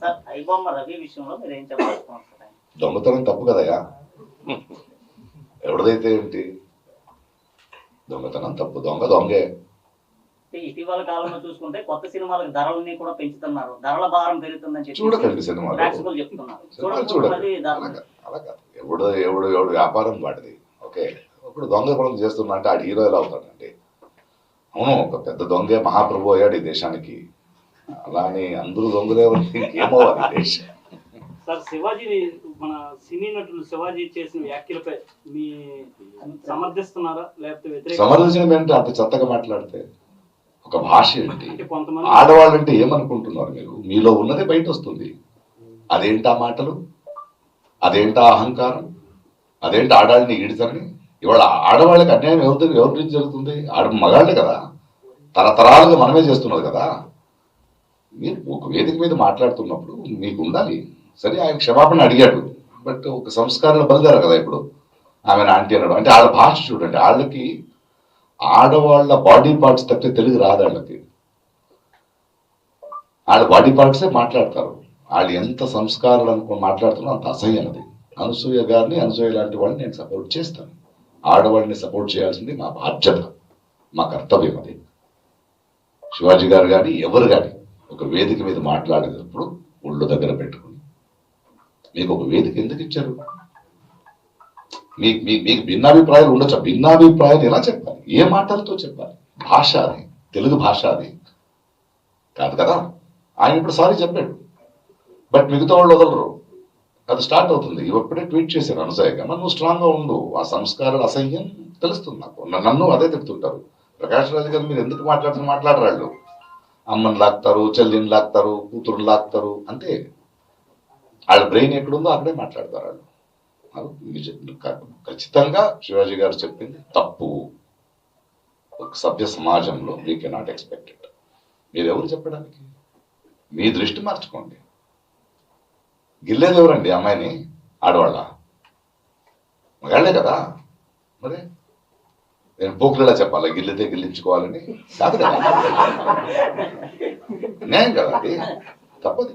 Sir iBomma Ravi విషయంలో మీరు ఏం చెప్పాలనుకుంటున్నారు? దొంగతనం తప్పు కదయా, ఎవరిదైతే ఏంటి, దొంగతనం తప్పు, దొంగ దొంగే. ఇటీవల కాలంలో చూసుకుంటే కొత్త సినిమాలకు ధరలన్నీ కూడా పెంచుతున్నారు, ధరల భారం పెరుగుతుందని చెప్పి చూడకండి సినిమాలు, ప్రేక్షకులు చెప్తున్నారు. చూడకండి. అలా కాదు, ఎవడు ఎవడు ఎవడు వ్యాపారం వాడిది. ఓకే, ఇప్పుడు దొంగ కూడా చేస్తున్నా అంటే ఆడు హీరో ఎలా అవుతాడండి? అవును, ఒక పెద్ద దొంగే మహాప్రభు అయ్యాడు ఈ దేశానికి, అలా అని అందరూ దొంగలే ఏమవ్వాలి దేశం. సార్ శివాజీని, మన సినీ నటులు శివాజీ చేసిన వ్యాఖ్యలపై మీ సమర్థిస్తున్నారా లేకపోతే వ్యతిరేక? సమర్థించడం ఏంటి అంత చెత్తగా మాట్లాడితే? ఒక భాష ఏంటి? కొంతమంది ఆడవాళ్ళంటే ఏమనుకుంటున్నారు మీరు? మీలో ఉన్నదే బయట వస్తుంది. అదేంటా మాటలు, అదేంటా అహంకారం, అదేంటి ఆడాళ్ళని ఈడుతారని? ఇవాళ ఆడవాళ్ళకి అన్యాయం ఎవరి గురించి జరుగుతుంది? మగాళ్ళే కదా, తరతరాలుగా మనమే చేస్తున్నది కదా. మీరు ఒక వేదిక మీద మాట్లాడుతున్నప్పుడు మీకు ఉండాలి. సరే, ఆయన క్షమాపణ అడిగాడు, బట్ ఒక సంస్కారాలు బలిదారు కదా. ఇప్పుడు ఆమె ఆంటీ అన్నాడు అంటే వాళ్ళ భాష చూడండి. వాళ్ళకి ఆడవాళ్ళ బాడీ పార్ట్స్ తప్పితే తెలుగు రాదు వాళ్ళకి. వాళ్ళ బాడీ పార్ట్సే మాట్లాడతారు. వాళ్ళు ఎంత సంస్కారాలు అనుకుని మాట్లాడుతున్నా అంత అసహ్యం. అది అనసూయ గారిని, అనసూయ లాంటి వాళ్ళని నేను సపోర్ట్ చేస్తాను. ఆడవాళ్ళని సపోర్ట్ చేయాల్సింది మా బాధ్యత, మా కర్తవ్యం. అది శివాజీ గారు కానీ ఎవరు కానీ ఒక వేదిక మీద మాట్లాడేటప్పుడు ఒళ్ళు దగ్గర పెట్టుకుని, మీకు ఒక వేదిక ఎందుకు ఇచ్చారు? మీకు భిన్నాభిప్రాయాలు ఉండొచ్చు. భిన్నాభిప్రాయాలు ఎలా చెప్పాలి? ఏ మాటలతో చెప్పాలి? భాష అది, తెలుగు భాష అది కాదు కదా. ఆయన ఇప్పుడు సారీ చెప్పాడు, బట్ మిగతా వాళ్ళు వదలరు. అది స్టార్ట్ అవుతుంది. ఇప్పుడే ట్వీట్ చేశాను అనసూయగా, మరి నువ్వు స్ట్రాంగ్గా ఉండు. ఆ సంస్కారాల అసహ్యం తెలుస్తుంది నాకు. నన్ను అదే చెప్తుంటారు. ప్రకాష్ రాజు గారు మీరు ఎందుకు మాట్లాడరాళ్ళు? అమ్మని లాక్తారు, చెల్లిని లాక్తారు, కూతురుని లాక్తారు, అంతే. వాళ్ళ బ్రెయిన్ ఎక్కడుందో అక్కడే మాట్లాడతారు వాళ్ళు. ఖచ్చితంగా శివాజీ గారు చెప్పింది తప్పు. ఒక సభ్య సమాజంలో వీ కెనాట్ ఎక్స్పెక్ట్ ఇట్. మీరు ఎవరు చెప్పడానికి? మీ దృష్టి మార్చుకోండి. గిల్లేది ఎవరండి అమ్మాయిని? ఆడవాళ్ళ? మగాళ్లే కదా. మరి నేను పోకులేలా చెప్పాలా గిల్లితే గిల్లించుకోవాలని? కాదు కదా, న్యాయం కదా, అది తప్పదు.